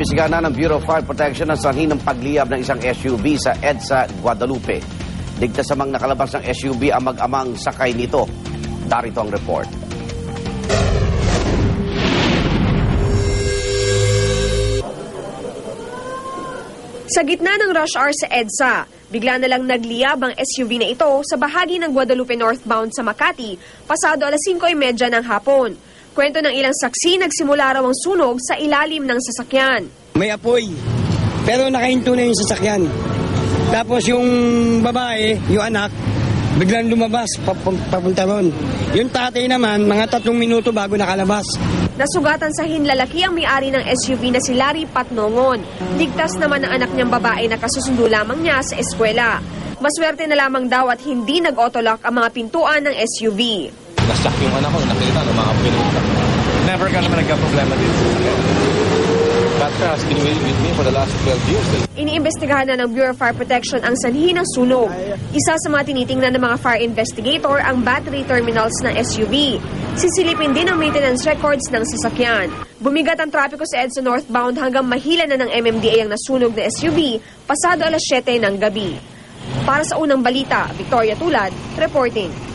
Iniimbestigahan na ng Bureau of Fire Protection ang sanhi ng pagliyab ng isang SUV sa EDSA, Guadalupe. Ligtas namang nakalabas ng SUV ang mag-amang sakay nito. Darito ang report. Sa gitna ng rush hour sa EDSA, bigla na lang nagliyab ang SUV na ito sa bahagi ng Guadalupe northbound sa Makati, pasado alas 5:30 ng hapon. Kwento ng ilang saksi, nagsimula raw ang sunog sa ilalim ng sasakyan. May apoy, pero nakahinto na yung sasakyan. Tapos yung babae, yung anak, biglang lumabas papunta ron. Yung tatay naman, mga 3 minuto bago nakalabas. Nasugatan sa hinlalaki ang may-ari ng SUV na si Larry Patnongon. Ligtas naman ang anak niyang babae na kasusundo lamang niya sa eskwela. Maswerte na lamang daw at hindi nag-autolock ang mga pintuan ng SUV. Na-shock yung anak ko, nakita ng mga pinuta. Never ka naman nagka-problema dito sa sakit. That car has been with me for the last 12 years. Iniimbestigahan na ng Bureau of Fire Protection ang sanhi ng sunog. Isa sa mga tinitingnan ng mga fire investigator ang battery terminals ng SUV. Sisilipin din ang maintenance records ng sasakyan. Bumigat ang trapiko sa EDSA northbound hanggang mahila na ng MMDA ang nasunog na SUV pasado alas 7 ng gabi. Para sa unang balita, Victoria Tulad, reporting.